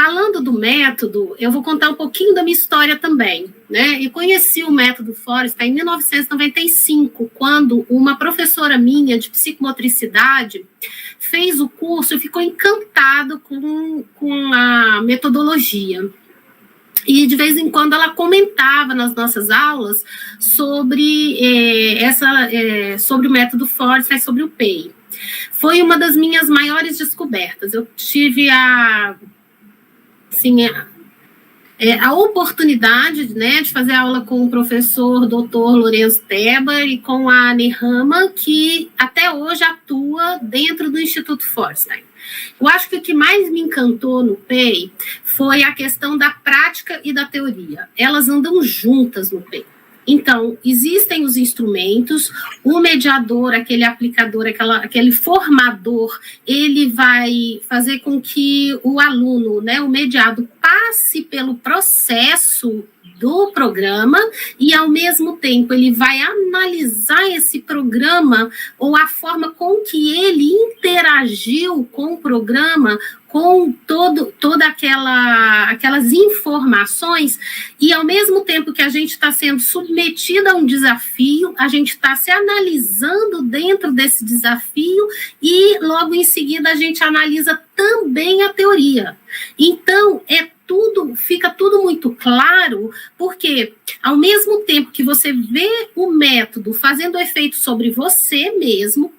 falando do método, eu vou contar um pouquinho da minha história também, né? Eu conheci o método Forrestal em 1995, quando uma professora minha de psicomotricidade fez o curso e ficou encantada com a metodologia. E, de vez em quando, ela comentava nas nossas aulas sobre, sobre o método Forrestal e sobre o PEI. Foi uma das minhas maiores descobertas. Eu tive a oportunidade, né, de fazer aula com o professor Dr. Lourenço Teba e com a Nehama, que até hoje atua dentro do Instituto Forrestal. Eu acho que o que mais me encantou no PEI foi a questão da prática e da teoria. Elas andam juntas no PEI. Então, existem os instrumentos, o mediador, aquele aplicador, aquele formador, ele vai fazer com que o aluno, né, o mediado, passe pelo processo do programa e, ao mesmo tempo, ele vai analisar esse programa ou a forma com que ele interagiu com o programa, com toda aquelas informações, e ao mesmo tempo que a gente está sendo submetido a um desafio, a gente está se analisando dentro desse desafio e logo em seguida a gente analisa também a teoria. Então, fica tudo muito claro, porque ao mesmo tempo que você vê o método fazendo efeito sobre você mesmo,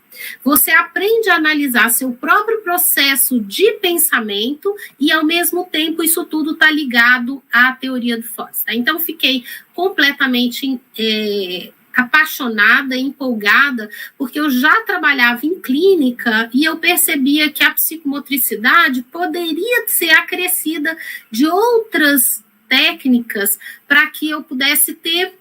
você aprende a analisar seu próprio processo de pensamento e, ao mesmo tempo, isso tudo está ligado à teoria do Forrestal. Então, fiquei completamente apaixonada, empolgada, porque eu já trabalhava em clínica e eu percebia que a psicomotricidade poderia ser acrescida de outras técnicas para que eu pudesse ter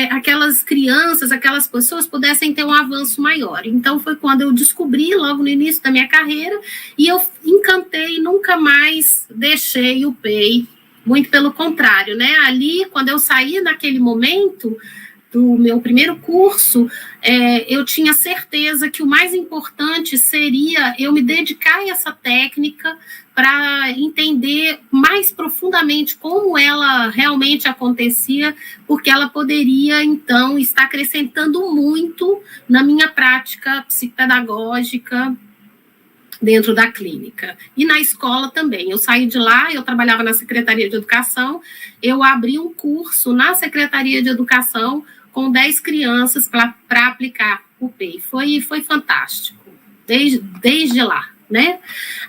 aquelas crianças, aquelas pessoas pudessem ter um avanço maior. Então, foi quando eu descobri, logo no início da minha carreira, e eu encantei, nunca mais deixei o PEI, muito pelo contrário, né? Ali, quando eu saí naquele momento do meu primeiro curso, eu tinha certeza que o mais importante seria eu me dedicar a essa técnica para entender mais profundamente como ela realmente acontecia, porque ela poderia, então, estar acrescentando muito na minha prática psicopedagógica dentro da clínica. E na escola também. Eu saí de lá, eu trabalhava na Secretaria de Educação, eu abri um curso na Secretaria de Educação com 10 crianças para aplicar o PEI. Foi fantástico, desde lá, né?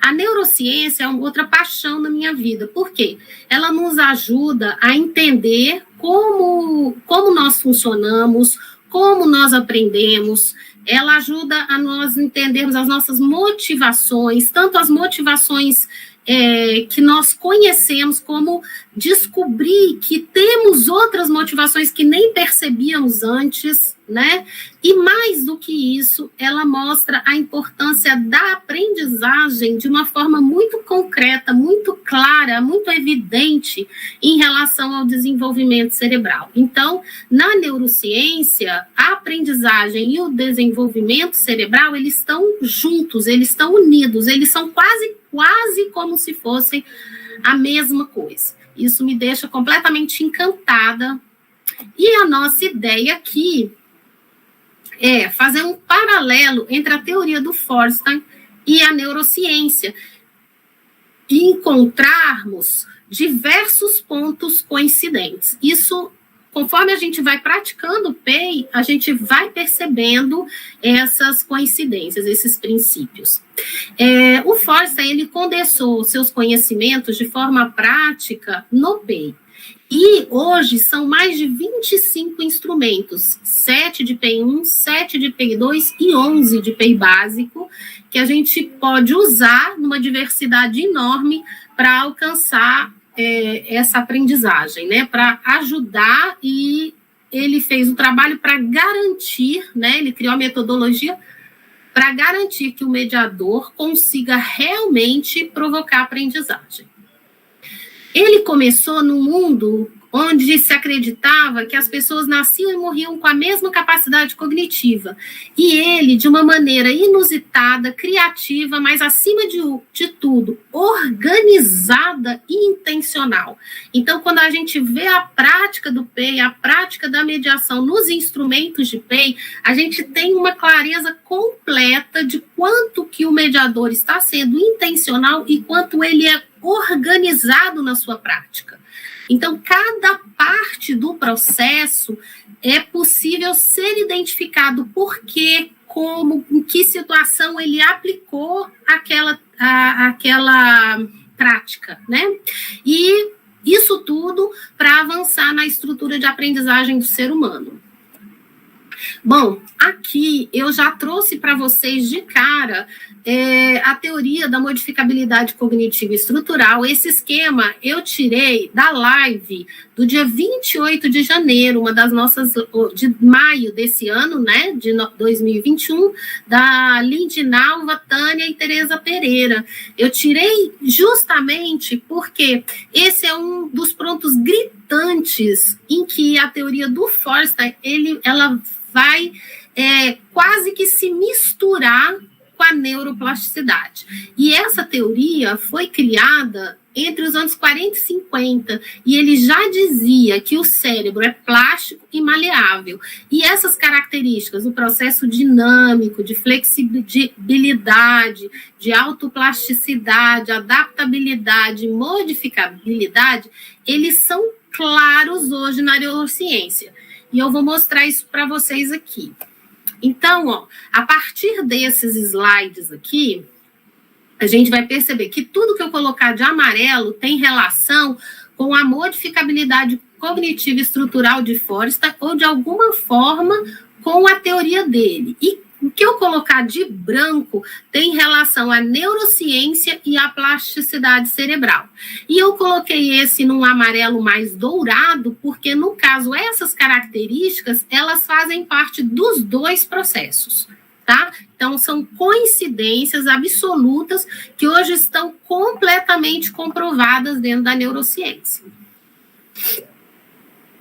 A neurociência é uma outra paixão na minha vida. Por quê? Ela nos ajuda a entender como nós funcionamos, como nós aprendemos. Ela ajuda a nós entendermos as nossas motivações, tanto as motivações que nós conhecemos, como descobrir que temos outras motivações que nem percebíamos antes, né? E mais do que isso, ela mostra a importância da aprendizagem de uma forma muito concreta, muito clara, muito evidente em relação ao desenvolvimento cerebral. Então, na neurociência, a aprendizagem e o desenvolvimento cerebral, eles estão juntos, eles estão unidos, eles são quase como se fossem a mesma coisa. Isso me deixa completamente encantada. E a nossa ideia aqui é fazer um paralelo entre a teoria do Forrestal e a neurociência e encontrarmos diversos pontos coincidentes. Isso, conforme a gente vai praticando o PEI, a gente vai percebendo essas coincidências, esses princípios. O Forrestal, ele condensou seus conhecimentos de forma prática no PEI. E hoje são mais de 25 instrumentos, 7 de PEI1, 7 de PEI2 e 11 de PEI básico, que a gente pode usar numa diversidade enorme para alcançar essa aprendizagem, né? Para ajudar, e ele fez o trabalho para garantir, né? Ele criou a metodologia para garantir que o mediador consiga realmente provocar aprendizagem. Ele começou no mundo onde se acreditava que as pessoas nasciam e morriam com a mesma capacidade cognitiva. E ele, de uma maneira inusitada, criativa, mas acima de tudo, organizada e intencional. Então, quando a gente vê a prática do PEI, a prática da mediação nos instrumentos de PEI, a gente tem uma clareza completa de quanto que o mediador está sendo intencional e quanto ele é organizado na sua prática. Então, cada parte do processo é possível ser identificado por quê, como, em que situação ele aplicou aquela prática, né? E isso tudo para avançar na estrutura de aprendizagem do ser humano. Bom, aqui eu já trouxe para vocês de cara a teoria da modificabilidade cognitiva estrutural. Esse esquema eu tirei da live do dia 28 de janeiro, uma das nossas, de maio desse ano, né, de 2021, da Lindinalva, Tânia e Tereza Pereira. Eu tirei justamente porque esse é um dos pontos gritantes em que a teoria do Forster, ela vai quase que se misturar com a neuroplasticidade. E essa teoria foi criada entre os anos 40 e 50, e ele já dizia que o cérebro é plástico e maleável. E essas características, o processo dinâmico, de flexibilidade, de autoplasticidade, adaptabilidade, modificabilidade, eles são claros hoje na neurociência. E eu vou mostrar isso para vocês aqui. Então, ó, a partir desses slides aqui, a gente vai perceber que tudo que eu colocar de amarelo tem relação com a modificabilidade cognitiva estrutural de Forster ou, de alguma forma, com a teoria dele. E o que eu colocar de branco tem relação à neurociência e à plasticidade cerebral. E eu coloquei esse num amarelo mais dourado, porque, no caso, essas características, elas fazem parte dos dois processos, tá? Então, são coincidências absolutas que hoje estão completamente comprovadas dentro da neurociência.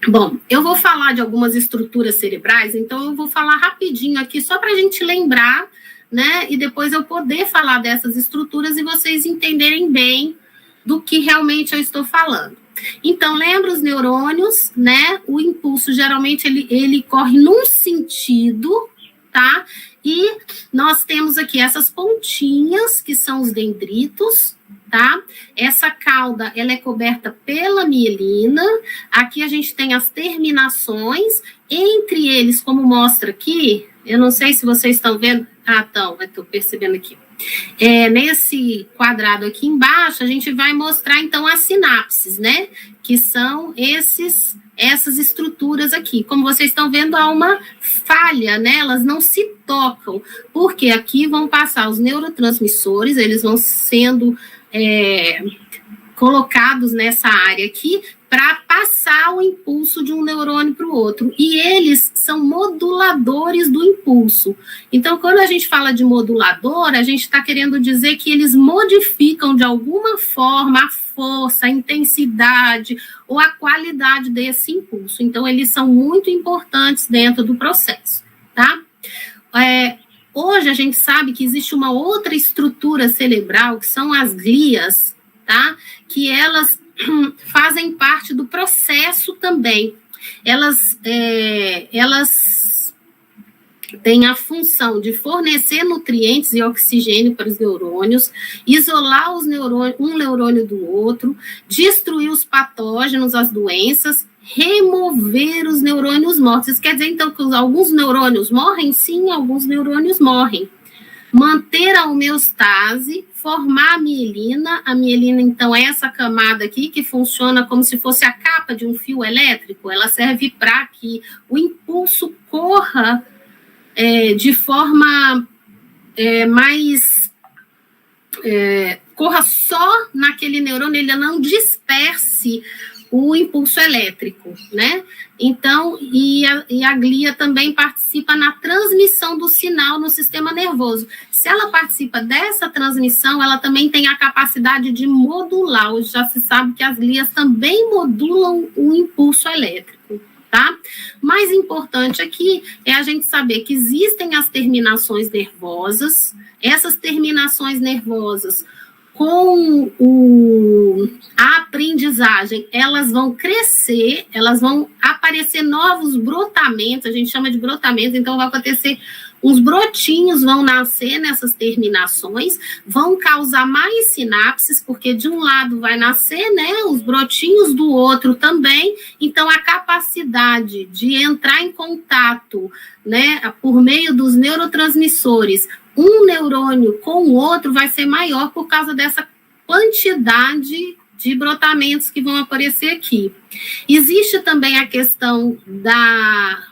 Bom, eu vou falar de algumas estruturas cerebrais, então eu vou falar rapidinho aqui, só para a gente lembrar, né, e depois eu poder falar dessas estruturas e vocês entenderem bem do que realmente eu estou falando. Então, lembra os neurônios, né, o impulso geralmente ele corre num sentido, tá, e nós temos aqui essas pontinhas, que são os dendritos, tá? Essa cauda, ela é coberta pela mielina. Aqui a gente tem as terminações, entre eles, como mostra aqui, eu não sei se vocês estão vendo, eu estou percebendo aqui. Nesse quadrado aqui embaixo, a gente vai mostrar, então, as sinapses, né? Que são essas estruturas aqui. Como vocês estão vendo, há uma falha, né? Elas não se tocam, porque aqui vão passar os neurotransmissores, eles vão sendo colocados nessa área aqui para passar o impulso de um neurônio para o outro. E eles são moduladores do impulso. Então, quando a gente fala de modulador, a gente está querendo dizer que eles modificam de alguma forma a força, a intensidade ou a qualidade desse impulso. Então, eles são muito importantes dentro do processo, tá? Hoje a gente sabe que existe uma outra estrutura cerebral, que são as glias, tá? Que elas fazem parte do processo também. Elas têm a função de fornecer nutrientes e oxigênio para os neurônios, isolar os neurônios, um neurônio do outro, destruir os patógenos, as doenças, remover os neurônios mortos. Isso quer dizer, então, que alguns neurônios morrem? Sim, alguns neurônios morrem. Manter a homeostase, formar a mielina, então, é essa camada aqui que funciona como se fosse a capa de um fio elétrico. Ela serve para que o impulso corra de forma corra só naquele neurônio, ele não disperse o impulso elétrico, né? Então, e a glia também participa na transmissão do sinal no sistema nervoso. Se ela participa dessa transmissão, ela também tem a capacidade de modular. Hoje já se sabe que as glias também modulam o impulso elétrico, tá? Mais importante aqui é a gente saber que existem as terminações nervosas. Essas terminações nervosas, com a aprendizagem, elas vão crescer, elas vão aparecer novos brotamentos, a gente chama de brotamentos, então vai acontecer, uns brotinhos vão nascer nessas terminações, vão causar mais sinapses, porque de um lado vai nascer, né, os brotinhos, do outro também, então a capacidade de entrar em contato, né, por meio dos neurotransmissores, um neurônio com o outro vai ser maior por causa dessa quantidade de brotamentos que vão aparecer aqui. Existe também a questão da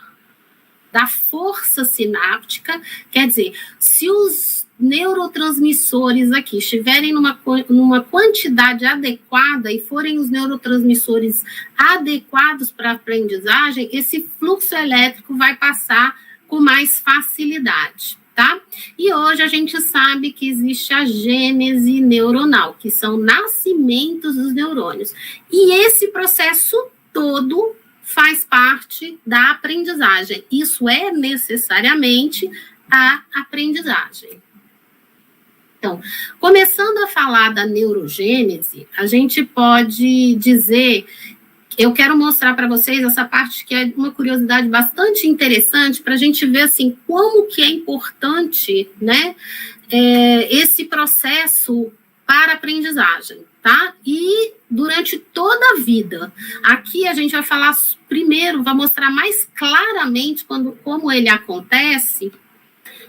força sináptica, quer dizer, se os neurotransmissores aqui estiverem numa quantidade adequada e forem os neurotransmissores adequados para a aprendizagem, esse fluxo elétrico vai passar com mais facilidade. Tá? E hoje a gente sabe que existe a gênese neuronal, que são nascimentos dos neurônios. E esse processo todo faz parte da aprendizagem. Isso é necessariamente a aprendizagem. Então, começando a falar da neurogênese, a gente pode dizer... Eu quero mostrar para vocês essa parte que é uma curiosidade bastante interessante para a gente ver, assim, como que é importante, né, esse processo para a aprendizagem, tá? E durante toda a vida. Aqui a gente vai falar primeiro, vai mostrar mais claramente como ele acontece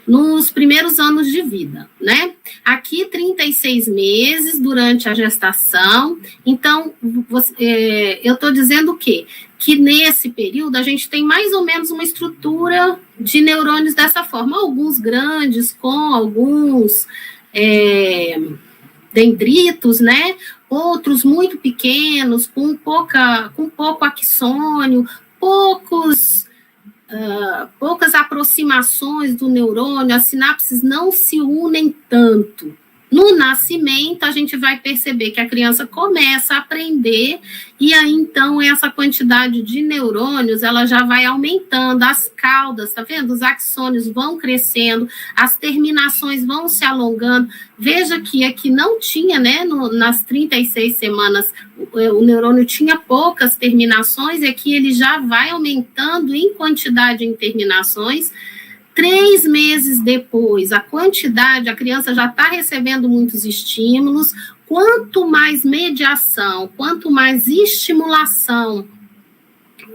nos primeiros anos de vida, né? Aqui, 36 meses durante a gestação. Então, eu estou dizendo o quê? Que nesse período a gente tem mais ou menos uma estrutura de neurônios dessa forma. Alguns grandes, com alguns dendritos, né? Outros muito pequenos, com pouco axônio, poucas aproximações do neurônio, as sinapses não se unem tanto. No nascimento, a gente vai perceber que a criança começa a aprender e aí, então, essa quantidade de neurônios, ela já vai aumentando, as caudas, tá vendo? Os axônios vão crescendo, as terminações vão se alongando. Veja que aqui não tinha, né, nas 36 semanas, o neurônio tinha poucas terminações, e aqui ele já vai aumentando em quantidade em terminações. 3 meses depois, a criança já está recebendo muitos estímulos. Quanto mais mediação, quanto mais estimulação,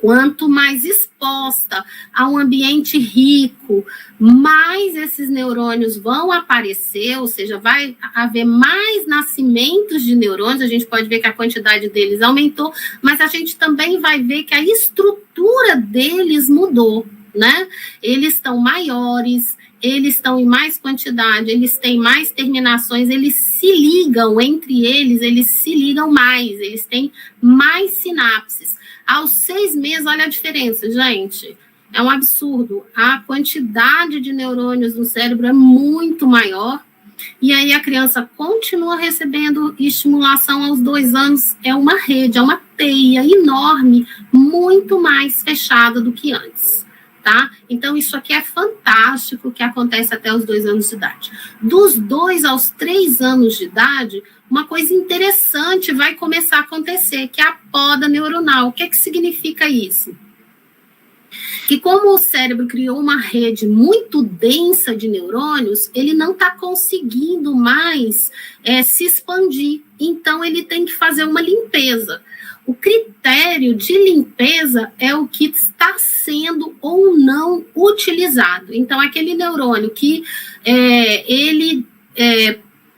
quanto mais exposta a um ambiente rico, mais esses neurônios vão aparecer, ou seja, vai haver mais nascimentos de neurônios. A gente pode ver que a quantidade deles aumentou, mas a gente também vai ver que a estrutura deles mudou, né? Eles estão maiores, eles estão em mais quantidade, eles têm mais terminações, eles se ligam entre eles se ligam mais, eles têm mais sinapses. Aos 6 meses, olha a diferença, gente, é um absurdo. A quantidade de neurônios no cérebro é muito maior, e aí a criança continua recebendo estimulação aos 2 anos, é uma rede, é uma teia enorme, muito mais fechada do que antes. Tá? Então, isso aqui é fantástico, que acontece até os 2 anos de idade. Dos 2 aos 3 anos de idade, uma coisa interessante vai começar a acontecer, que é a poda neuronal. O que significa isso? Que como o cérebro criou uma rede muito densa de neurônios, ele não está conseguindo mais se expandir. Então, ele tem que fazer uma limpeza. O critério de limpeza é o que está sendo ou não utilizado. Então, aquele neurônio que ele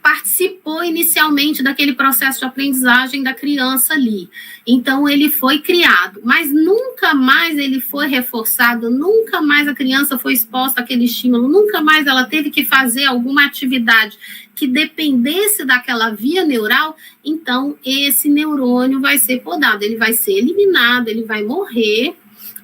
participou inicialmente daquele processo de aprendizagem da criança ali. Então, ele foi criado, mas nunca mais ele foi reforçado, nunca mais a criança foi exposta àquele estímulo, nunca mais ela teve que fazer alguma atividade que dependesse daquela via neural, então esse neurônio vai ser podado, ele vai ser eliminado, ele vai morrer,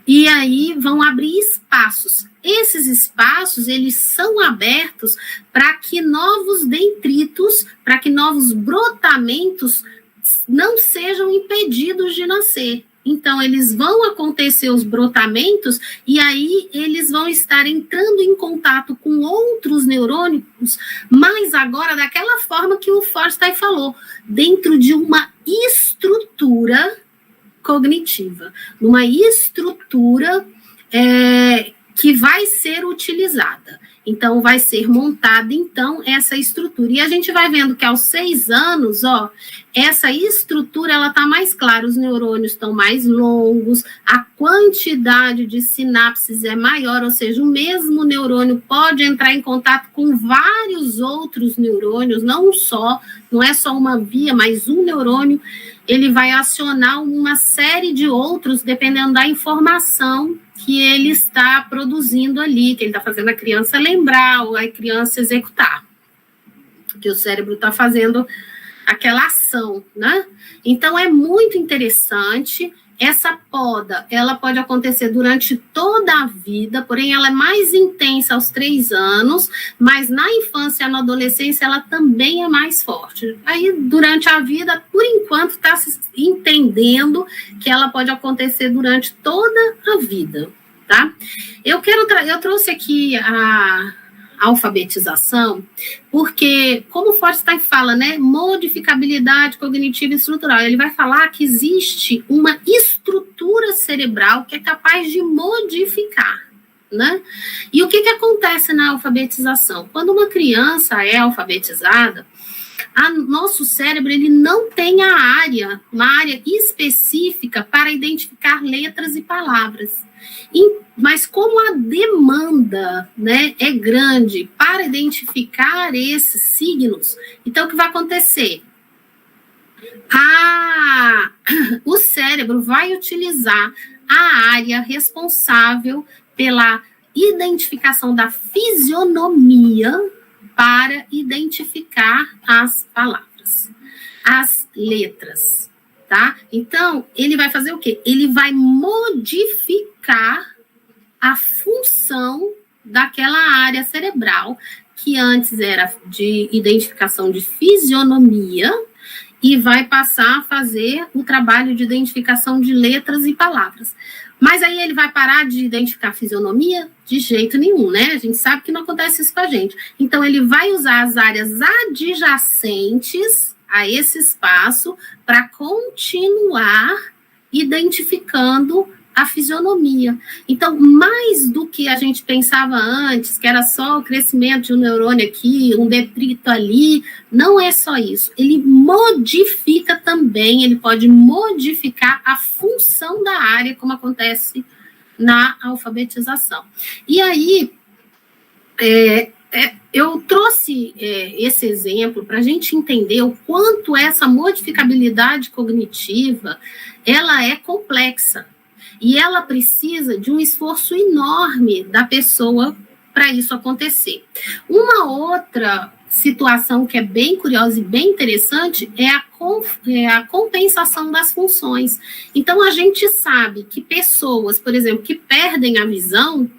e aí vão abrir espaços. Esses espaços, eles são abertos para que novos dendritos, para que novos brotamentos não sejam impedidos de nascer. Então, eles vão acontecer os brotamentos e aí eles vão estar entrando em contato com outros neurônios, mas agora daquela forma que o Forsythe falou, dentro de uma estrutura cognitiva, numa estrutura que vai ser utilizada. Então, vai ser montada, então, essa estrutura. E a gente vai vendo que aos 6 anos, essa estrutura, ela está mais clara, os neurônios estão mais longos, a quantidade de sinapses é maior, ou seja, o mesmo neurônio pode entrar em contato com vários outros neurônios, não é só uma via, mas um neurônio, ele vai acionar uma série de outros, dependendo da informação que ele está produzindo ali, que ele está fazendo a criança lembrar ou a criança executar, que o cérebro está fazendo aquela ação, né? Então, é muito interessante. Essa poda, ela pode acontecer durante toda a vida, porém ela é mais intensa aos 3 anos, mas na infância e na adolescência ela também é mais forte. Aí, durante a vida, por enquanto, está se entendendo que ela pode acontecer durante toda a vida, tá? Eu trouxe aqui a alfabetização, porque, como o Forsythe fala, né, modificabilidade cognitiva e estrutural, ele vai falar que existe uma estrutura cerebral que é capaz de modificar, né? E o que acontece na alfabetização? Quando uma criança é alfabetizada, nosso cérebro, ele não tem uma área específica para identificar letras e palavras. Mas como a demanda, né, é grande para identificar esses signos, então o que vai acontecer? O cérebro vai utilizar a área responsável pela identificação da fisionomia para identificar as palavras, as letras, tá? Então, ele vai fazer o quê? Ele vai modificar a função daquela área cerebral, que antes era de identificação de fisionomia, e vai passar a fazer o trabalho de identificação de letras e palavras. Mas aí ele vai parar de identificar fisionomia? De jeito nenhum, né? A gente sabe que não acontece isso com a gente. Então, ele vai usar as áreas adjacentes a esse espaço para continuar identificando a fisionomia. Então, mais do que a gente pensava antes, que era só o crescimento de um neurônio aqui, um detrito ali, não é só isso. Ele modifica também, ele pode modificar a função da área, como acontece na alfabetização. E aí, eu trouxe esse exemplo para a gente entender o quanto essa modificabilidade cognitiva, ela é complexa. E ela precisa de um esforço enorme da pessoa para isso acontecer. Uma outra situação que é bem curiosa e bem interessante é a compensação das funções. Então, a gente sabe que pessoas, por exemplo, que perdem a visão,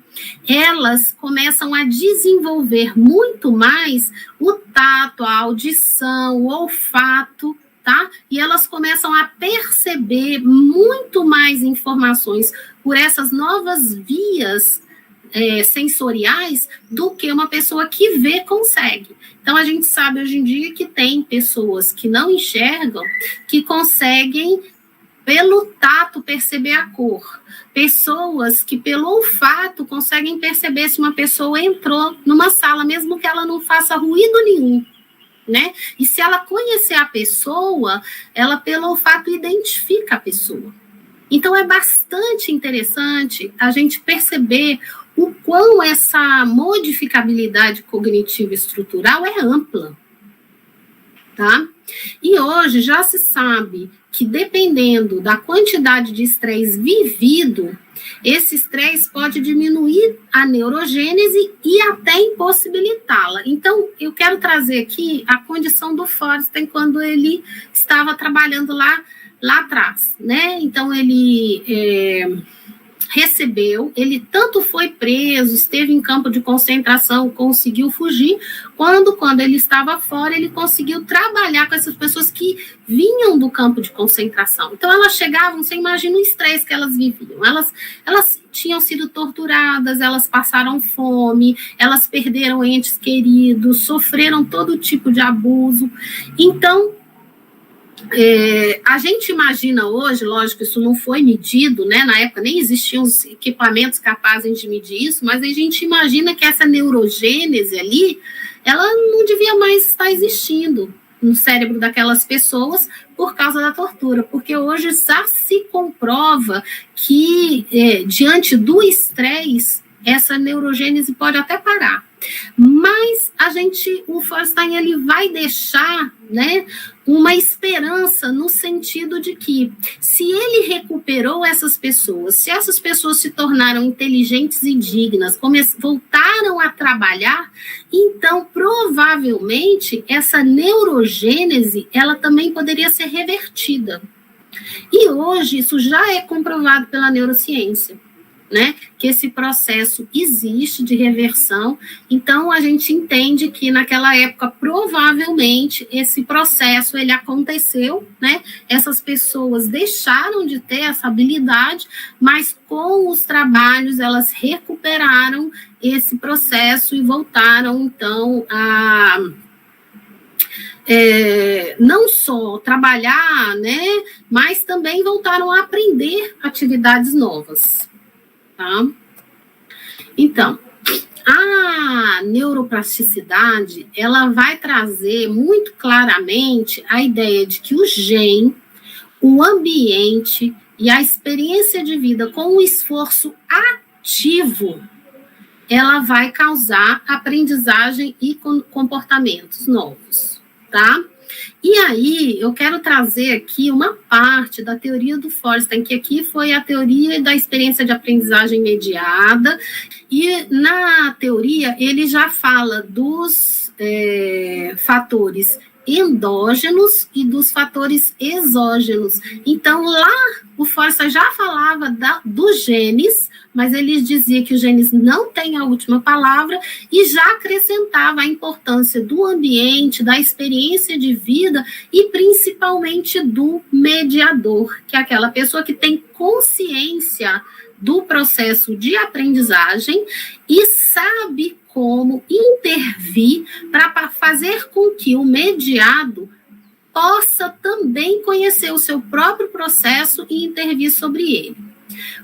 elas começam a desenvolver muito mais o tato, a audição, o olfato, tá? E elas começam a perceber muito mais informações por essas novas vias sensoriais do que uma pessoa que vê consegue. Então, a gente sabe hoje em dia que tem pessoas que não enxergam, que conseguem, pelo tato, perceber a cor. Pessoas que, pelo olfato, conseguem perceber se uma pessoa entrou numa sala, mesmo que ela não faça ruído nenhum, né? E se ela conhecer a pessoa, ela pelo olfato identifica a pessoa. Então é bastante interessante a gente perceber o quão essa modificabilidade cognitiva estrutural é ampla. tá? E hoje já se sabe que, dependendo da quantidade de estresse vivido, esse estresse pode diminuir a neurogênese e até impossibilitá-la. Então, eu quero trazer aqui a condição do Forster quando ele estava trabalhando lá atrás, né? Então, ele recebeu, ele tanto foi preso, esteve em campo de concentração, conseguiu fugir, quando ele estava fora, ele conseguiu trabalhar com essas pessoas que vinham do campo de concentração. Então, elas chegavam, você imagina o estresse que elas viviam, elas tinham sido torturadas, elas passaram fome, elas perderam entes queridos, sofreram todo tipo de abuso. Então, a gente imagina hoje, lógico, isso não foi medido, né? Na época nem existiam os equipamentos capazes de medir isso, mas a gente imagina que essa neurogênese ali, ela não devia mais estar existindo no cérebro daquelas pessoas por causa da tortura, porque hoje já se comprova que, diante do estresse, essa neurogênese pode até parar. Mas o Feuerstein, ele vai deixar, né, uma esperança no sentido de que, se ele recuperou essas pessoas, se essas pessoas se tornaram inteligentes e dignas, voltaram a trabalhar, então, provavelmente, essa neurogênese, ela também poderia ser revertida. E hoje, isso já é comprovado pela neurociência, né, que esse processo existe de reversão. Então, a gente entende que naquela época, provavelmente, esse processo, ele aconteceu, né, essas pessoas deixaram de ter essa habilidade, mas com os trabalhos, elas recuperaram esse processo e voltaram, então, a não só trabalhar, né, mas também voltaram a aprender atividades novas. Tá? Então, a neuroplasticidade, ela vai trazer muito claramente a ideia de que o gene, o ambiente e a experiência de vida com o esforço ativo, ela vai causar aprendizagem e comportamentos novos, tá? E aí, eu quero trazer aqui uma parte da teoria do Feuerstein, que aqui foi a teoria da experiência de aprendizagem mediada, e na teoria ele já fala dos fatores endógenos e dos fatores exógenos. Então, lá o Feuerstein já falava dos genes, mas ele dizia que os genes não têm a última palavra e já acrescentava a importância do ambiente, da experiência de vida e principalmente do mediador, que é aquela pessoa que tem consciência do processo de aprendizagem e sabe como intervir para fazer com que o mediado possa também conhecer o seu próprio processo e intervir sobre ele.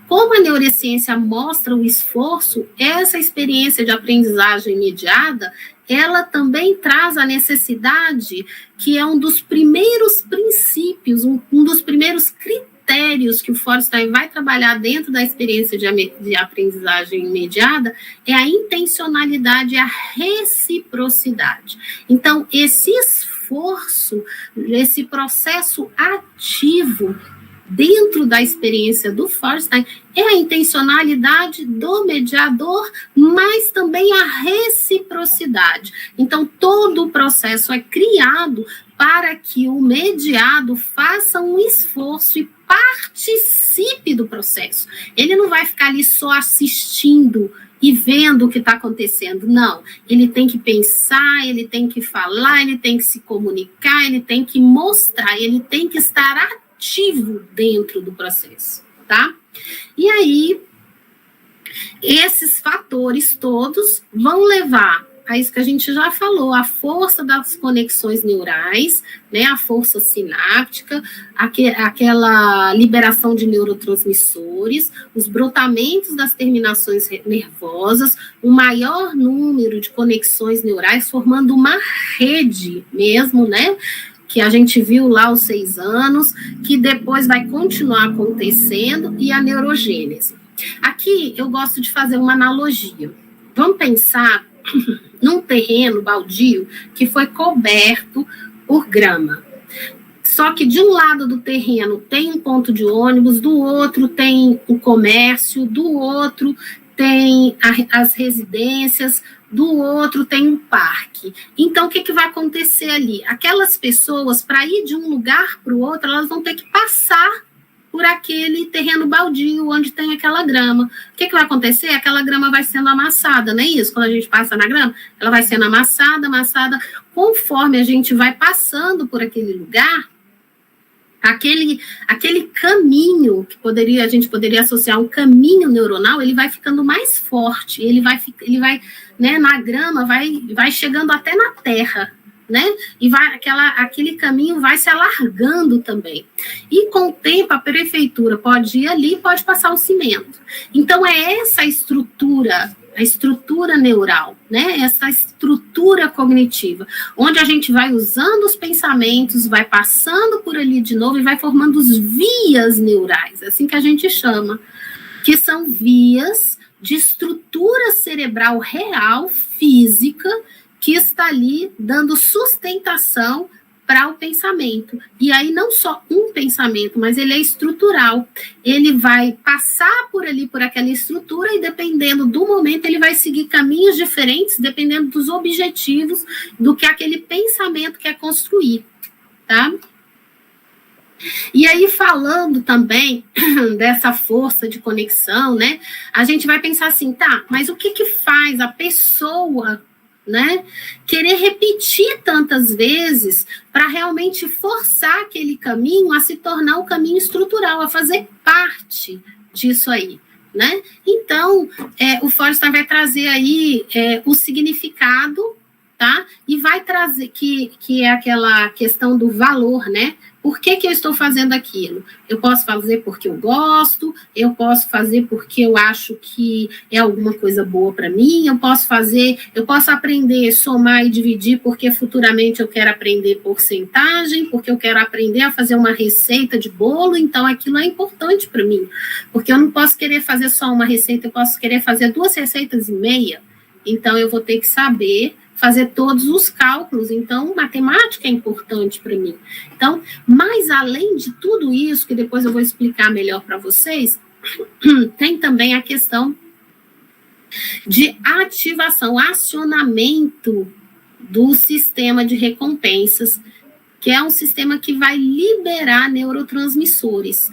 Como a neurociência mostra o esforço, essa experiência de aprendizagem mediada, ela também traz a necessidade, que é um dos primeiros princípios, um dos primeiros critérios que o Feuerstein vai trabalhar dentro da experiência de aprendizagem mediada, é a intencionalidade e a reciprocidade. Então, esse esforço, esse processo ativo dentro da experiência do Feuerstein é a intencionalidade do mediador, mas também a reciprocidade. Então, todo o processo é criado para que o mediado faça um esforço e participe do processo. Ele não vai ficar ali só assistindo e vendo o que está acontecendo, não. Ele tem que pensar, ele tem que falar, ele tem que se comunicar, ele tem que mostrar, ele tem que estar ativo dentro do processo, tá? E aí, esses fatores todos vão levar a isso que a gente já falou, a força das conexões neurais, né, a força sináptica, aquela liberação de neurotransmissores, os brotamentos das terminações nervosas, um maior número de conexões neurais, formando uma rede mesmo, né, que a gente viu lá aos 6 anos, que depois vai continuar acontecendo, e a neurogênese. Aqui eu gosto de fazer uma analogia. Vamos pensar num terreno baldio que foi coberto por grama. Só que de um lado do terreno tem um ponto de ônibus, do outro tem o comércio, do outro tem as residências, do outro tem um parque. Então, o que vai acontecer ali? Aquelas pessoas, para ir de um lugar para o outro, elas vão ter que passar por aquele terreno baldio onde tem aquela grama. O que vai acontecer? Aquela grama vai sendo amassada, não é isso? Quando a gente passa na grama, ela vai sendo amassada. Conforme a gente vai passando por aquele lugar, aquele caminho que a gente poderia associar um caminho neuronal, ele vai ficando mais forte, ele vai né, na grama, vai chegando até na terra, né? E aquele caminho vai se alargando também. E com o tempo a prefeitura pode ir ali, pode passar o cimento. Então é essa a estrutura neural, né? Essa estrutura cognitiva, onde a gente vai usando os pensamentos, vai passando por ali de novo e vai formando as vias neurais, assim que a gente chama, que são vias de estrutura cerebral real, física, que está ali dando sustentação para o pensamento. E aí não só um pensamento, mas ele é estrutural. Ele vai passar por ali, por aquela estrutura, e dependendo do momento, ele vai seguir caminhos diferentes, dependendo dos objetivos do que aquele pensamento quer construir, tá? E aí, falando também dessa força de conexão, né? A gente vai pensar assim, tá, mas o que faz a pessoa, né, querer repetir tantas vezes para realmente forçar aquele caminho a se tornar um caminho estrutural, a fazer parte disso aí, né? Então, o Forster vai trazer aí o significado, tá? E vai trazer, que é aquela questão do valor, né? Por que eu estou fazendo aquilo? Eu posso fazer porque eu gosto, eu posso fazer porque eu acho que é alguma coisa boa para mim, eu posso aprender, somar e dividir porque futuramente eu quero aprender porcentagem, porque eu quero aprender a fazer uma receita de bolo, então aquilo é importante para mim, porque eu não posso querer fazer só uma receita, eu posso querer fazer 2 receitas e meia, então eu vou ter que saber fazer todos os cálculos, então matemática é importante para mim. Então, mas além de tudo isso, que depois eu vou explicar melhor para vocês, tem também a questão de ativação, acionamento do sistema de recompensas, que é um sistema que vai liberar neurotransmissores.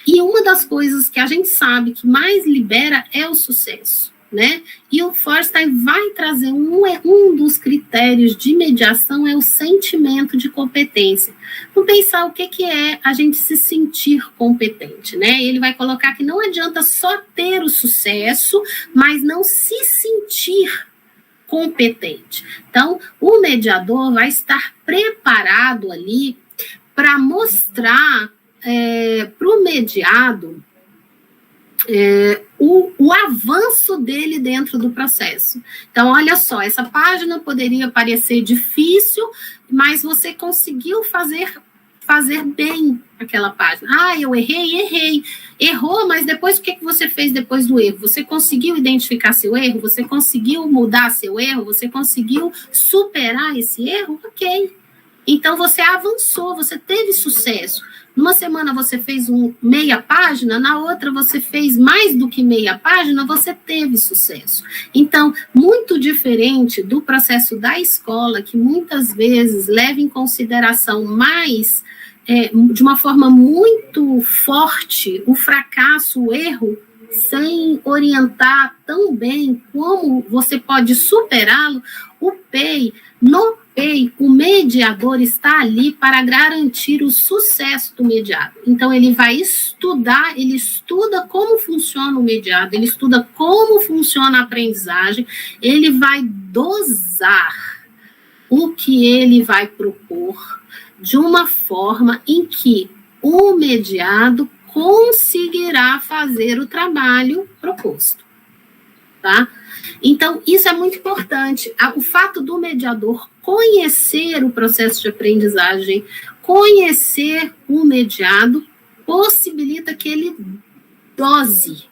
E uma das coisas que a gente sabe que mais libera é o sucesso, né? E o Forster vai trazer um dos critérios de mediação é o sentimento de competência. Vamos pensar o que é a gente se sentir competente, né? Ele vai colocar que não adianta só ter o sucesso, mas não se sentir competente. Então, o mediador vai estar preparado ali para mostrar para o mediado o avanço dele dentro do processo. Então, olha só, essa página poderia parecer difícil, mas você conseguiu fazer bem aquela página. Ah, eu errei. Errou, mas depois o que você fez depois do erro? Você conseguiu identificar seu erro? Você conseguiu mudar seu erro? Você conseguiu superar esse erro? Ok. Então, você avançou, você teve sucesso. Numa semana você fez meia página, na outra você fez mais do que meia página, você teve sucesso. Então, muito diferente do processo da escola, que muitas vezes leva em consideração mais, de uma forma muito forte, o fracasso, o erro, sem orientar tão bem como você pode superá-lo. No PEI, o mediador está ali para garantir o sucesso do mediado. Então, ele vai estudar, ele estuda como funciona o mediado, ele estuda como funciona a aprendizagem, ele vai dosar o que ele vai propor de uma forma em que o mediado conseguirá fazer o trabalho proposto, tá? Então, isso é muito importante. O fato do mediador conhecer o processo de aprendizagem, conhecer o mediado, possibilita que ele dose,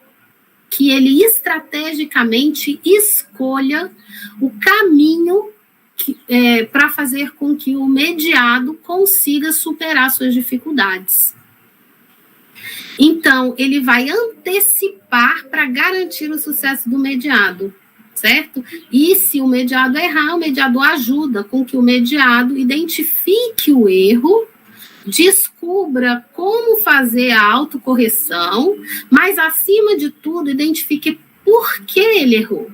que ele estrategicamente escolha o caminho para fazer com que o mediado consiga superar suas dificuldades. Então, ele vai antecipar para garantir o sucesso do mediado, certo? E se o mediado errar, o mediador ajuda com que o mediado identifique o erro, descubra como fazer a autocorreção, mas, acima de tudo, identifique por que ele errou,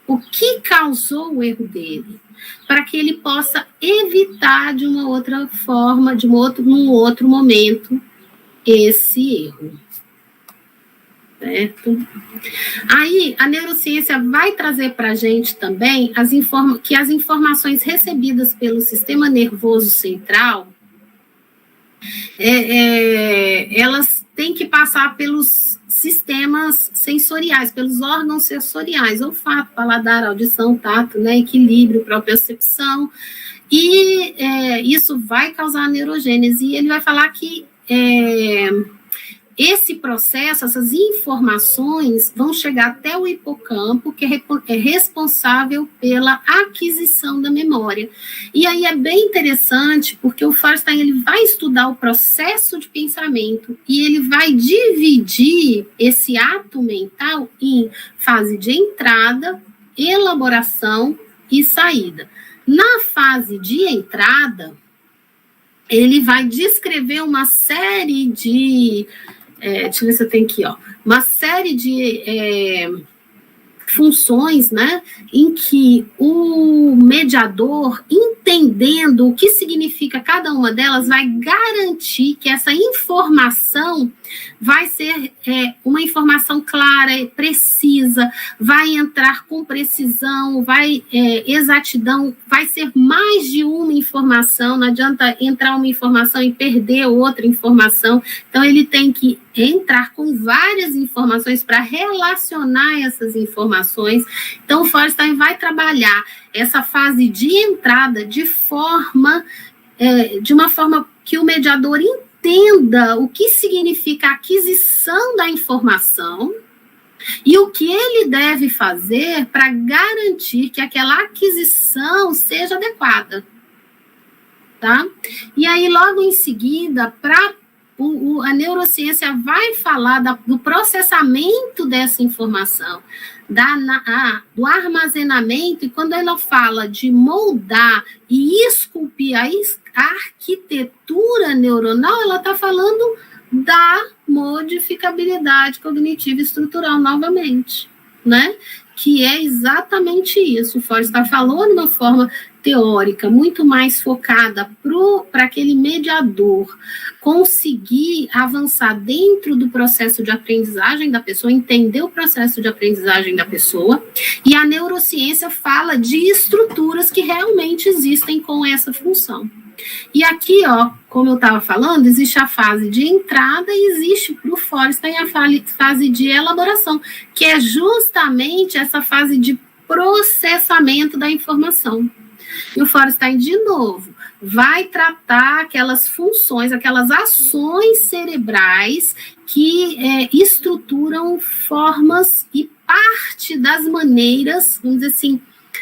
o que causou o erro dele, para que ele possa evitar de uma outra forma, num outro momento, esse erro. Certo? Aí, a neurociência vai trazer para a gente também que as informações recebidas pelo sistema nervoso central, elas têm que passar pelos sistemas sensoriais, pelos órgãos sensoriais, olfato, paladar, audição, tato, né, equilíbrio, propriocepção, e isso vai causar neurogênese. E ele vai falar que esse processo, essas informações vão chegar até o hipocampo, que é responsável pela aquisição da memória. E aí é bem interessante, porque o Feuerstein ele vai estudar o processo de pensamento e ele vai dividir esse ato mental em fase de entrada, elaboração e saída. Na fase de entrada, ele vai descrever uma série de... deixa eu ver se eu tenho aqui, ó. Uma série de funções, né, em que o mediador, entendendo o que significa cada uma delas, vai garantir que essa informação vai ser uma informação clara, precisa, vai entrar com precisão, exatidão, vai ser mais de uma informação, não adianta entrar uma informação e perder outra informação, então ele tem que entrar com várias informações para relacionar essas informações. Então o Feuerstein vai trabalhar essa fase de entrada de uma forma que o mediador entenda o que significa a aquisição da informação e o que ele deve fazer para garantir que aquela aquisição seja adequada. Tá? E aí, logo em seguida, a neurociência vai falar do processamento dessa informação, do armazenamento, e quando ela fala de moldar e esculpir a arquitetura neuronal, ela está falando da modificabilidade cognitiva e estrutural novamente, né? Que é exatamente isso. O Feuerstein falou de uma forma teórica muito mais focada para aquele mediador conseguir avançar dentro do processo de aprendizagem da pessoa, entender o processo de aprendizagem da pessoa, e a neurociência fala de estruturas que realmente existem com essa função. E aqui, ó, como eu estava falando, existe a fase de entrada e existe para o Feuerstein a fase de elaboração, que é justamente essa fase de processamento da informação. E o Feuerstein, de novo, vai tratar aquelas funções, aquelas ações cerebrais que estruturam formas e parte das maneiras, vamos dizer assim,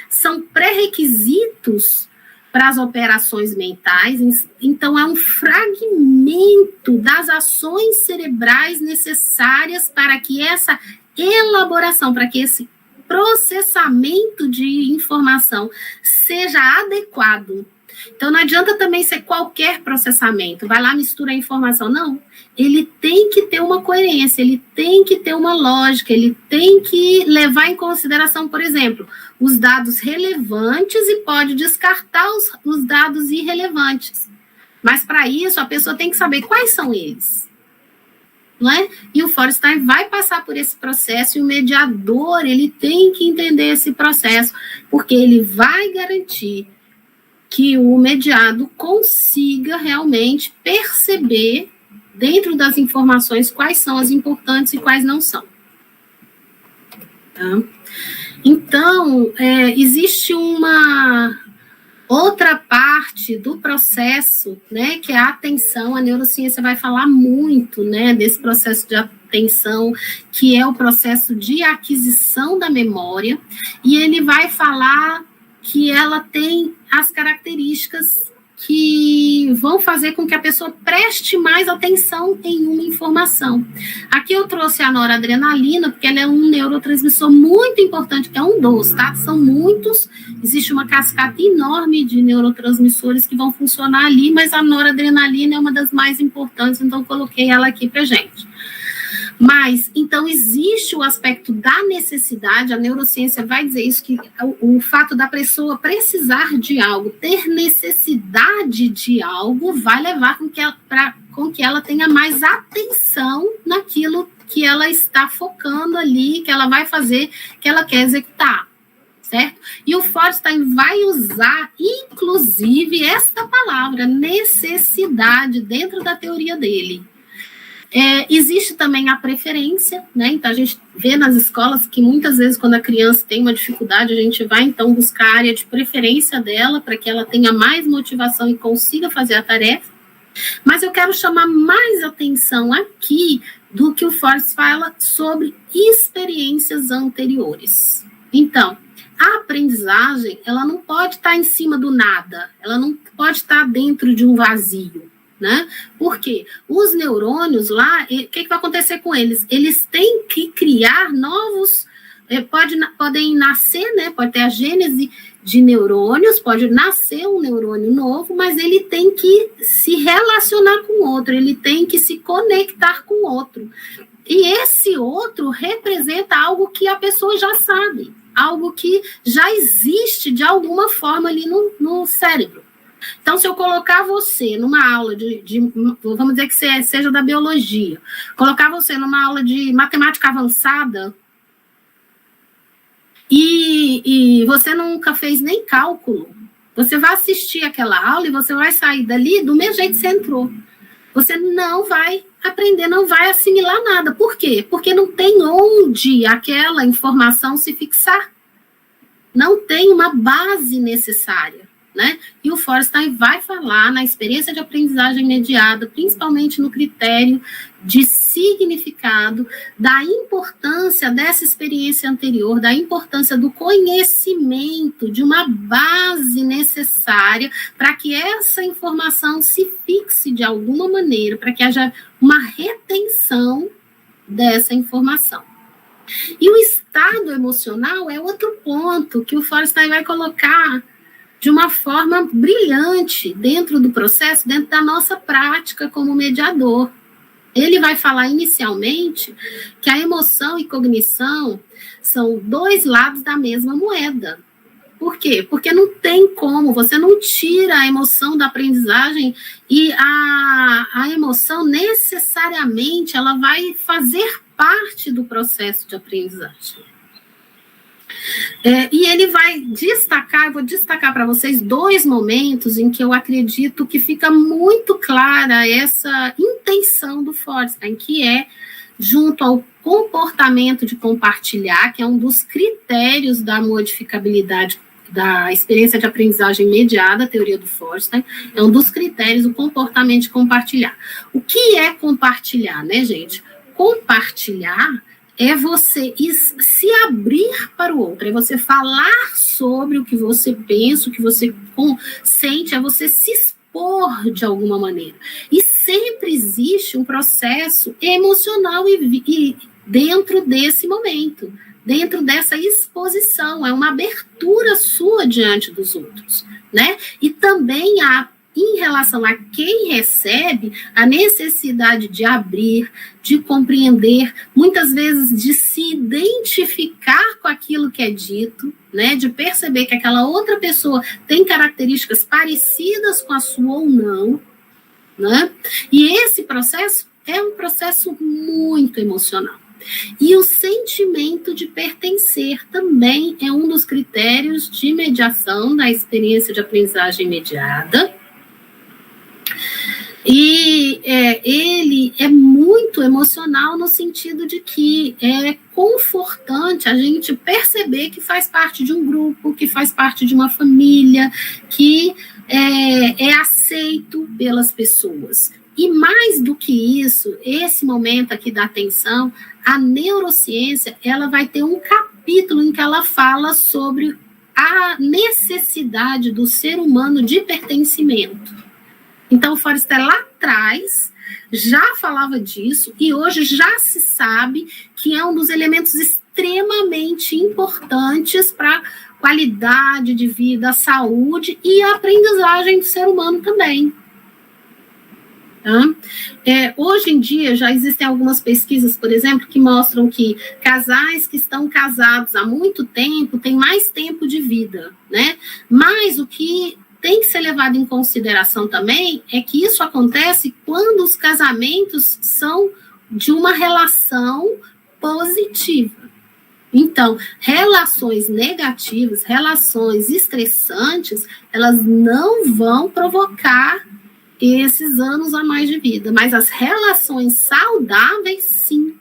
são pré-requisitos para as operações mentais. Então, é um fragmento das ações cerebrais necessárias para que essa elaboração, para que esse processamento de informação seja adequado. Então, não adianta também ser qualquer processamento, vai lá, mistura a informação. Não, ele tem que ter uma coerência, ele tem que ter uma lógica, ele tem que levar em consideração, por exemplo, os dados relevantes e pode descartar os dados irrelevantes. Mas, para isso, a pessoa tem que saber quais são eles. Não é? E o Feuerstein vai passar por esse processo e o mediador, ele tem que entender esse processo, porque ele vai garantir que o mediado consiga realmente perceber, dentro das informações, quais são as importantes e quais não são. Tá? Então, existe uma outra parte do processo, né, que é a atenção. A neurociência vai falar muito, né, desse processo de atenção, que é o processo de aquisição da memória, e ele vai falar que ela tem as características que vão fazer com que a pessoa preste mais atenção em uma informação. Aqui eu trouxe a noradrenalina, porque ela é um neurotransmissor muito importante, é um dos, tá? São muitos, existe uma cascata enorme de neurotransmissores que vão funcionar ali, mas a noradrenalina é uma das mais importantes, então eu coloquei ela aqui pra gente. Mas, então, existe o aspecto da necessidade, a neurociência vai dizer isso, que o fato da pessoa precisar de algo, ter necessidade de algo, vai levar com que ela tenha mais atenção naquilo que ela está focando ali, que ela vai fazer, que ela quer executar, certo? E o Forstein vai usar, inclusive, esta palavra, necessidade, dentro da teoria dele. Existe também a preferência, né? Então a gente vê nas escolas que muitas vezes quando a criança tem uma dificuldade, a gente vai então buscar a área de preferência dela para que ela tenha mais motivação e consiga fazer a tarefa. Mas eu quero chamar mais atenção aqui do que o Forst fala sobre experiências anteriores. Então, a aprendizagem, ela não pode estar em cima do nada, ela não pode estar dentro de um vazio. Né? Porque os neurônios lá, o que vai acontecer com eles? Eles têm que criar novos, podem nascer, né? Pode ter a gênese de neurônios, pode nascer um neurônio novo, mas ele tem que se relacionar com outro, ele tem que se conectar com outro. E esse outro representa algo que a pessoa já sabe, algo que já existe de alguma forma ali no cérebro. Então, se eu colocar você numa aula vamos dizer que seja da biologia, colocar você numa aula de matemática avançada e você nunca fez nem cálculo, você vai assistir aquela aula e você vai sair dali do mesmo jeito que você entrou. Você não vai aprender, não vai assimilar nada. Por quê? Porque não tem onde aquela informação se fixar. Não tem uma base necessária. Né? E o Forstein vai falar na experiência de aprendizagem mediada, principalmente no critério de significado, da importância dessa experiência anterior, da importância do conhecimento, de uma base necessária para que essa informação se fixe de alguma maneira, para que haja uma retenção dessa informação. E o estado emocional é outro ponto que o Forstein vai colocar de uma forma brilhante dentro do processo, dentro da nossa prática como mediador. Ele vai falar inicialmente que a emoção e cognição são dois lados da mesma moeda. Por quê? Porque não tem como, você não tira a emoção da aprendizagem e a emoção necessariamente ela vai fazer parte do processo de aprendizagem. E ele vai destacar, eu vou destacar para vocês 2 momentos em que eu acredito que fica muito clara essa intenção do Forstein, que é junto ao comportamento de compartilhar, que é um dos critérios da modificabilidade da experiência de aprendizagem mediada, a teoria do Forstein, é um dos critérios do comportamento de compartilhar. O que é compartilhar, né, gente? Compartilhar é você se abrir para o outro, é você falar sobre o que você pensa, o que você sente, é você se expor de alguma maneira. E sempre existe um processo emocional e dentro desse momento, dentro dessa exposição, é uma abertura sua diante dos outros, né? E também em relação a quem recebe, a necessidade de abrir, de compreender, muitas vezes de se identificar com aquilo que é dito, né, de perceber que aquela outra pessoa tem características parecidas com a sua ou não, né? E esse processo é um processo muito emocional. E o sentimento de pertencer também é um dos critérios de mediação da experiência de aprendizagem mediada. E ele é muito emocional no sentido de que é confortante a gente perceber que faz parte de um grupo, que faz parte de uma família, que é aceito pelas pessoas. E mais do que isso, esse momento aqui da atenção, a neurociência, ela vai ter um capítulo em que ela fala sobre a necessidade do ser humano de pertencimento. Então, o Forster lá atrás já falava disso e hoje já se sabe que é um dos elementos extremamente importantes para qualidade de vida, saúde e a aprendizagem do ser humano também. Tá? Hoje em dia já existem algumas pesquisas, por exemplo, que mostram que casais que estão casados há muito tempo têm mais tempo de vida, né? Mas o que tem que ser levado em consideração também é que isso acontece quando os casamentos são de uma relação positiva. Então, relações negativas, relações estressantes, elas não vão provocar esses anos a mais de vida, mas as relações saudáveis, sim.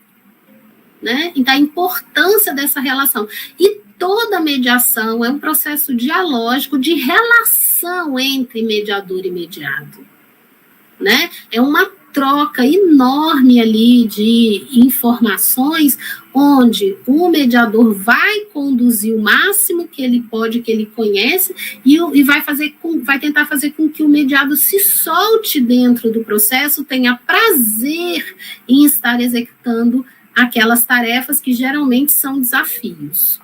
Né? Então, a importância dessa relação. E toda mediação é um processo dialógico de relação entre mediador e mediado. Né? É uma troca enorme ali de informações, onde o mediador vai conduzir o máximo que ele pode, que ele conhece, e vai tentar fazer com que o mediado se solte dentro do processo, tenha prazer em estar executando aquelas tarefas que geralmente são desafios.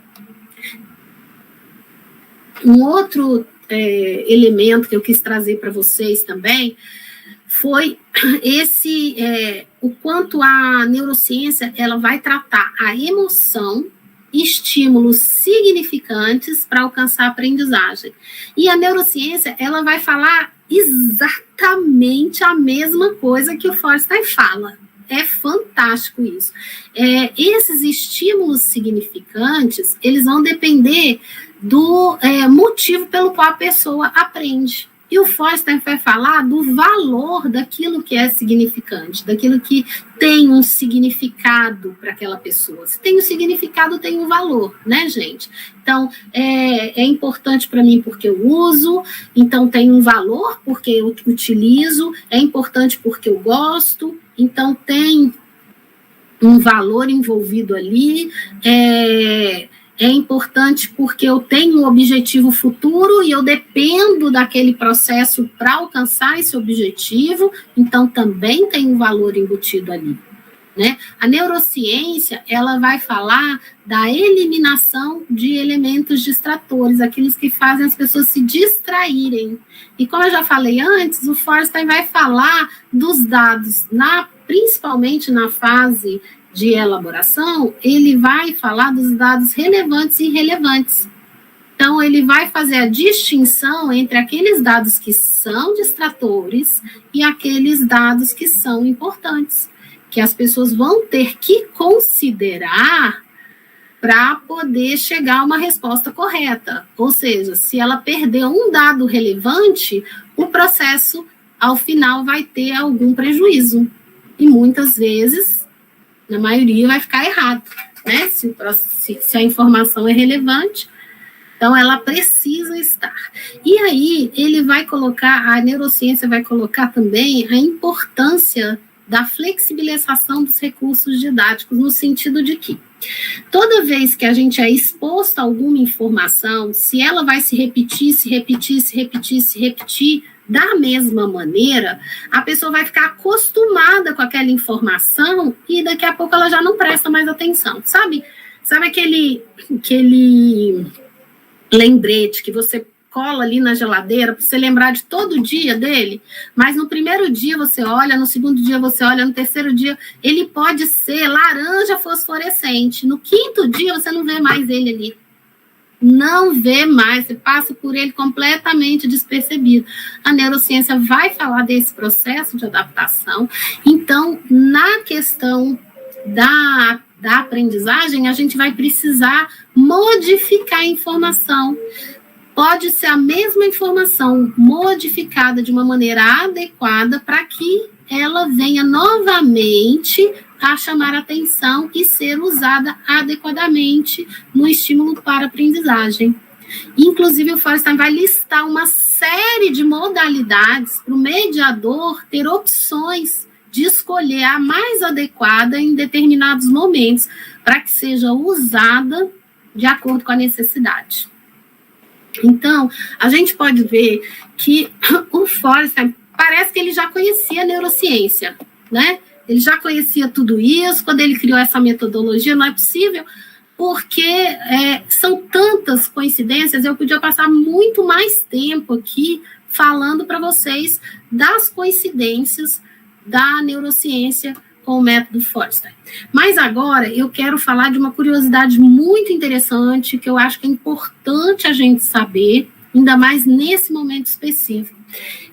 Um outro elemento que eu quis trazer para vocês também foi o quanto a neurociência ela vai tratar a emoção, estímulos significantes para alcançar a aprendizagem. E a neurociência ela vai falar exatamente a mesma coisa que o Forster fala. É fantástico isso. Esses estímulos significantes, eles vão depender do motivo pelo qual a pessoa aprende. E o Forster vai falar do valor daquilo que é significante, daquilo que tem um significado para aquela pessoa. Se tem um significado, tem um valor, né, gente? Então, é importante para mim porque eu uso, então tem um valor porque eu utilizo, é importante porque eu gosto, então tem um valor envolvido ali, é importante porque eu tenho um objetivo futuro e eu dependo daquele processo para alcançar esse objetivo, então também tem um valor embutido ali. Né? A neurociência, ela vai falar da eliminação de elementos distratores, aqueles que fazem as pessoas se distraírem. E como eu já falei antes, o Forster vai falar dos dados, principalmente na fase de elaboração, ele vai falar dos dados relevantes e irrelevantes. Então, ele vai fazer a distinção entre aqueles dados que são distratores e aqueles dados que são importantes, que as pessoas vão ter que considerar para poder chegar a uma resposta correta. Ou seja, se ela perder um dado relevante, o processo, ao final, vai ter algum prejuízo. E muitas vezes, na maioria, vai ficar errado, né? Se a informação é relevante, então ela precisa estar. E aí, a neurociência vai colocar também a importância da flexibilização dos recursos didáticos, no sentido de que toda vez que a gente é exposto a alguma informação, se ela vai se repetir da mesma maneira, a pessoa vai ficar acostumada com aquela informação e daqui a pouco ela já não presta mais atenção, sabe? Sabe aquele lembrete que você cola ali na geladeira para você lembrar de todo dia dele, mas no primeiro dia você olha, no segundo dia você olha, no terceiro dia ele pode ser laranja fosforescente, no quinto dia você não vê mais ele ali. Não vê mais, você passa por ele completamente despercebido. A neurociência vai falar desse processo de adaptação. Então, na questão da aprendizagem, a gente vai precisar modificar a informação. Pode ser a mesma informação modificada de uma maneira adequada para que ela venha novamente a chamar atenção e ser usada adequadamente no estímulo para aprendizagem. Inclusive, o Forster vai listar uma série de modalidades para o mediador ter opções de escolher a mais adequada em determinados momentos, para que seja usada de acordo com a necessidade. Então, a gente pode ver que o Forsyth parece que ele já conhecia a neurociência, né? Ele já conhecia tudo isso, quando ele criou essa metodologia, não é possível, porque são tantas coincidências, eu podia passar muito mais tempo aqui falando para vocês das coincidências da neurociência com o método Forsyth. Mas agora eu quero falar de uma curiosidade muito interessante, que eu acho que é importante a gente saber, ainda mais nesse momento específico.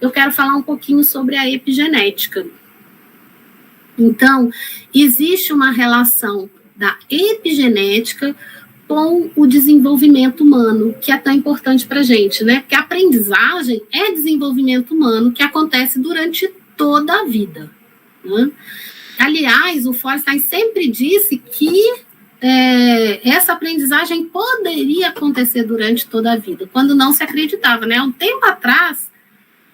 Eu quero falar um pouquinho sobre a epigenética. Então, existe uma relação da epigenética com o desenvolvimento humano, que é tão importante para a gente, né? Porque a aprendizagem é desenvolvimento humano que acontece durante toda a vida, né? Aliás, o Forsyth sempre disse que essa aprendizagem poderia acontecer durante toda a vida, quando não se acreditava, né? Um tempo atrás,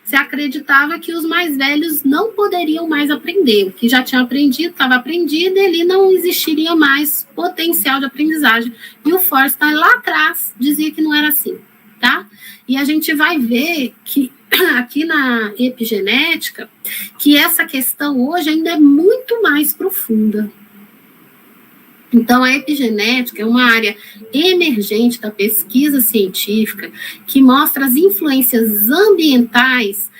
se acreditava que os mais velhos não poderiam mais aprender. O que já tinha aprendido, estava aprendido, e ali não existiria mais potencial de aprendizagem. E o Forsyth, lá atrás, dizia que não era assim, tá? E a gente vai ver que, aqui na epigenética, que essa questão hoje ainda é muito mais profunda. Então, a epigenética é uma área emergente da pesquisa científica que mostra as influências ambientais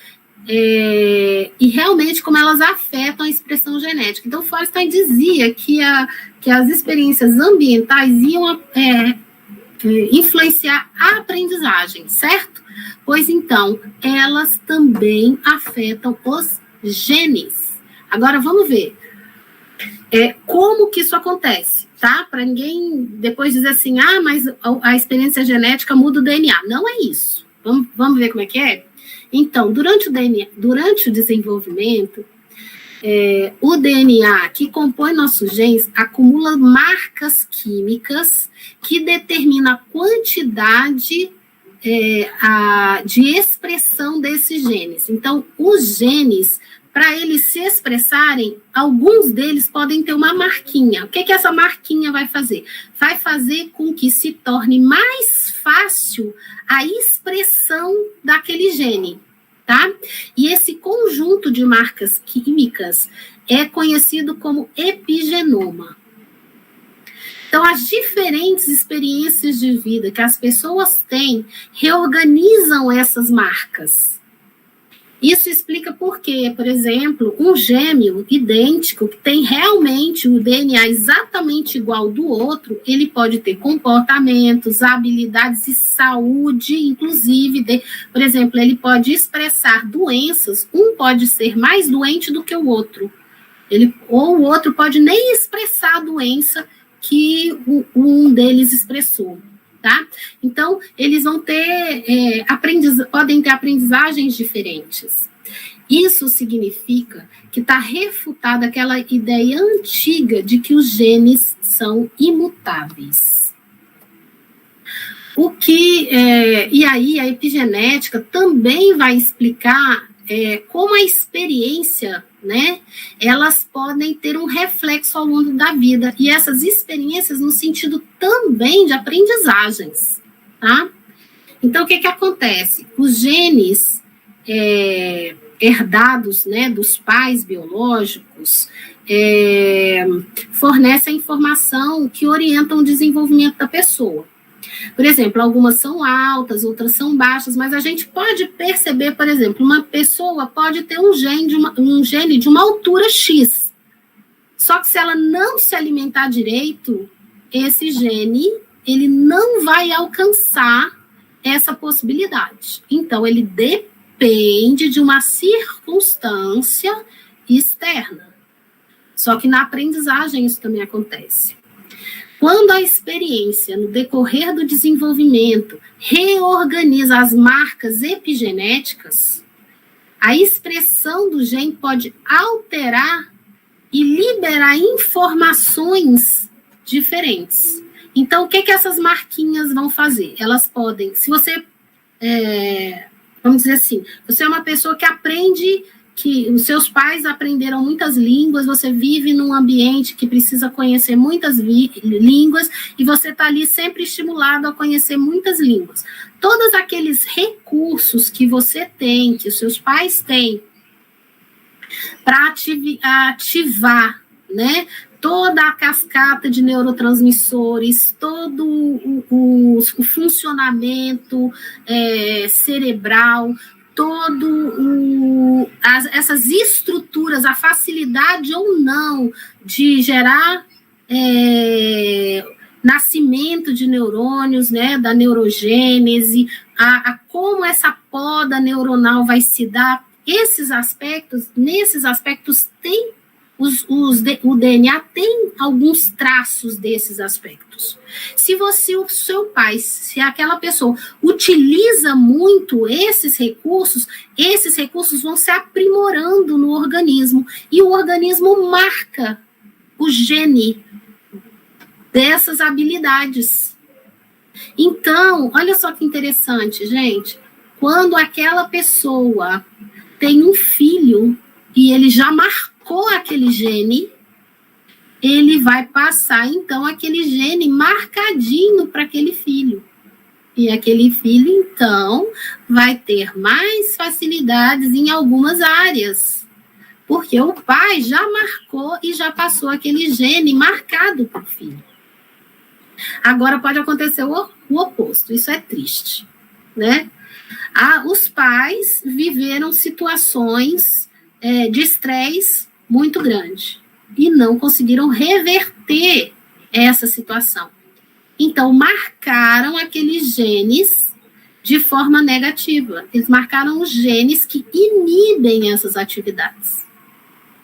e realmente como elas afetam a expressão genética. Então, Forsyth dizia que as experiências ambientais iam influenciar a aprendizagem, certo? Pois então, elas também afetam os genes. Agora, vamos ver. Como que isso acontece, tá? Para ninguém depois dizer assim, mas a experiência genética muda o DNA. Não é isso. Vamos ver como é que é? Então, durante o desenvolvimento, o DNA que compõe nossos genes acumula marcas químicas que determinam a quantidade de expressão desses genes. Então, os genes, para eles se expressarem, alguns deles podem ter uma marquinha. O que essa marquinha vai fazer? Vai fazer com que se torne mais fácil a expressão daquele gene, tá? E esse conjunto de marcas químicas é conhecido como epigenoma. Então, as diferentes experiências de vida que as pessoas têm reorganizam essas marcas. Isso explica por quê, por exemplo, um gêmeo idêntico, que tem realmente o DNA exatamente igual do outro, ele pode ter comportamentos, habilidades e saúde, inclusive, por exemplo, ele pode expressar doenças, um pode ser mais doente do que o outro, ou o outro pode nem expressar a doença que um deles expressou. Tá? Então, eles vão ter podem ter aprendizagens diferentes. Isso significa que está refutada aquela ideia antiga de que os genes são imutáveis. E aí a epigenética também vai explicar como a experiência, né, elas podem ter um reflexo ao longo da vida, e essas experiências no sentido também de aprendizagens, tá? Então, o que acontece? Os genes herdados, né, dos pais biológicos fornecem informação que orienta o desenvolvimento da pessoa. Por exemplo, algumas são altas, outras são baixas, mas a gente pode perceber, por exemplo, uma pessoa pode ter um gene de uma altura X. Só que se ela não se alimentar direito, esse gene, ele não vai alcançar essa possibilidade. Então, ele depende de uma circunstância externa. Só que na aprendizagem isso também acontece. Quando a experiência, no decorrer do desenvolvimento, reorganiza as marcas epigenéticas, a expressão do gene pode alterar e liberar informações diferentes. Então, o que essas marquinhas vão fazer? Elas podem, se você, vamos dizer assim, você é uma pessoa que aprende que os seus pais aprenderam muitas línguas, você vive num ambiente que precisa conhecer muitas línguas, e você está ali sempre estimulado a conhecer muitas línguas. Todos aqueles recursos que você tem, que os seus pais têm, para ativar, né, toda a cascata de neurotransmissores, todo o funcionamento cerebral, essas estruturas, a facilidade ou não de gerar nascimento de neurônios, né, da neurogênese, como essa poda neuronal vai se dar, nesses aspectos tem o DNA tem alguns traços desses aspectos. Se o seu pai, se aquela pessoa utiliza muito esses recursos vão se aprimorando no organismo, e o organismo marca o gene dessas habilidades. Então, olha só que interessante, gente. Quando aquela pessoa tem um filho e ele já marcou aquele gene, ele vai passar, então, aquele gene marcadinho para aquele filho. E aquele filho, então, vai ter mais facilidades em algumas áreas, porque o pai já marcou e já passou aquele gene marcado para o filho. Agora, pode acontecer o oposto, isso é triste, né? Os pais viveram situações de estresse muito grande e não conseguiram reverter essa situação. Então, marcaram aqueles genes de forma negativa. Eles marcaram os genes que inibem essas atividades.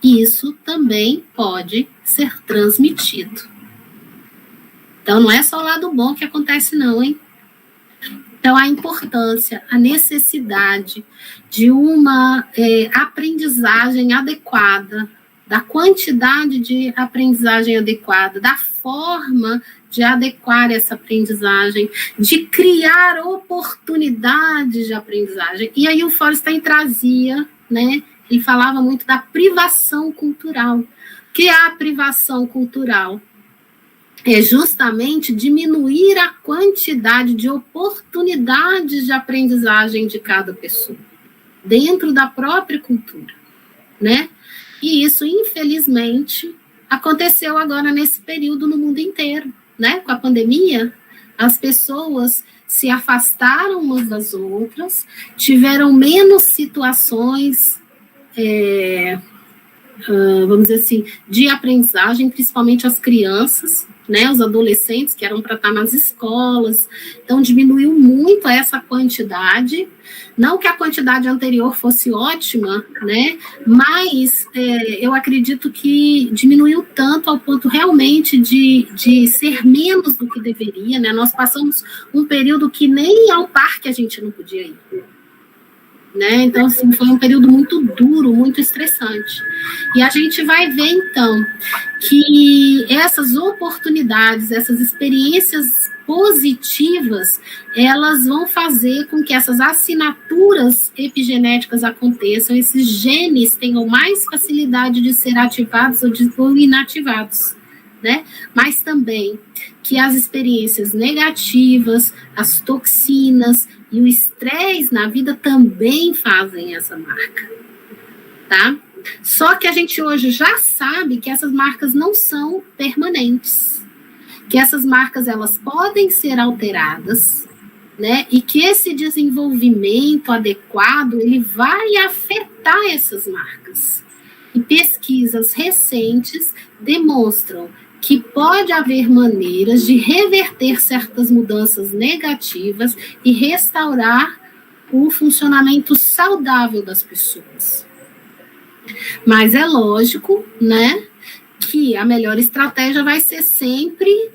E isso também pode ser transmitido. Então, não é só o lado bom que acontece, não, hein? Então, a importância, a necessidade de uma aprendizagem adequada, da quantidade de aprendizagem adequada, da forma de adequar essa aprendizagem, de criar oportunidades de aprendizagem. E aí o Feuerstein trazia, né? Ele falava muito da privação cultural. O que é a privação cultural? É justamente diminuir a quantidade de oportunidades de aprendizagem de cada pessoa, dentro da própria cultura, né? E isso, infelizmente, aconteceu agora nesse período no mundo inteiro, né? Com a pandemia, as pessoas se afastaram umas das outras, tiveram menos situações, vamos dizer assim, de aprendizagem, principalmente as crianças, né, os adolescentes que eram para estar nas escolas. Então diminuiu muito essa quantidade, não que a quantidade anterior fosse ótima, né, mas eu acredito que diminuiu tanto ao ponto realmente de ser menos do que deveria, né. Nós passamos um período que nem ao parque a gente não podia ir, né? Então, assim, foi um período muito duro, muito estressante. E a gente vai ver, então, que essas oportunidades, essas experiências positivas, elas vão fazer com que essas assinaturas epigenéticas aconteçam, esses genes tenham mais facilidade de ser ativados ou inativados, né? Mas também que as experiências negativas, as toxinas e o estresse na vida também fazem essa marca, tá? Só que a gente hoje já sabe que essas marcas não são permanentes, que essas marcas elas podem ser alteradas, né? E que esse desenvolvimento adequado ele vai afetar essas marcas. E pesquisas recentes demonstram que pode haver maneiras de reverter certas mudanças negativas e restaurar o funcionamento saudável das pessoas. Mas é lógico, né, que a melhor estratégia vai ser sempre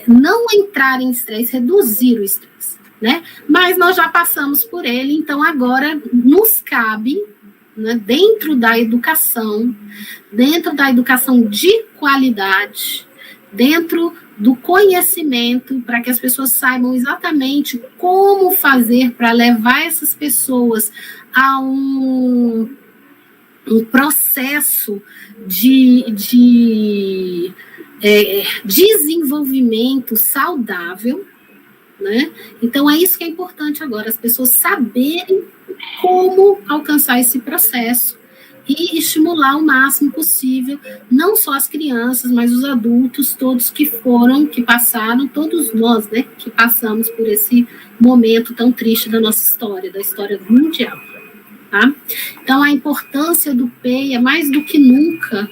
não entrar em estresse, reduzir o estresse, né? Mas nós já passamos por ele, então agora nos cabe, né, dentro da educação de qualidade, dentro do conhecimento, para que as pessoas saibam exatamente como fazer para levar essas pessoas a um um processo de desenvolvimento saudável, né? Então, é isso que é importante agora, as pessoas saberem como alcançar esse processo e estimular o máximo possível, não só as crianças, mas os adultos, todos que passaram, todos nós, né, que passamos por esse momento tão triste da nossa história, da história mundial, tá? Então, a importância do PEI é mais do que nunca,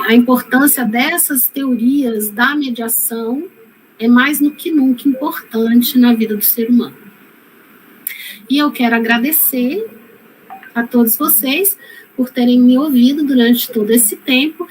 a importância dessas teorias da mediação é mais do que nunca importante na vida do ser humano. E eu quero agradecer a todos vocês por terem me ouvido durante todo esse tempo.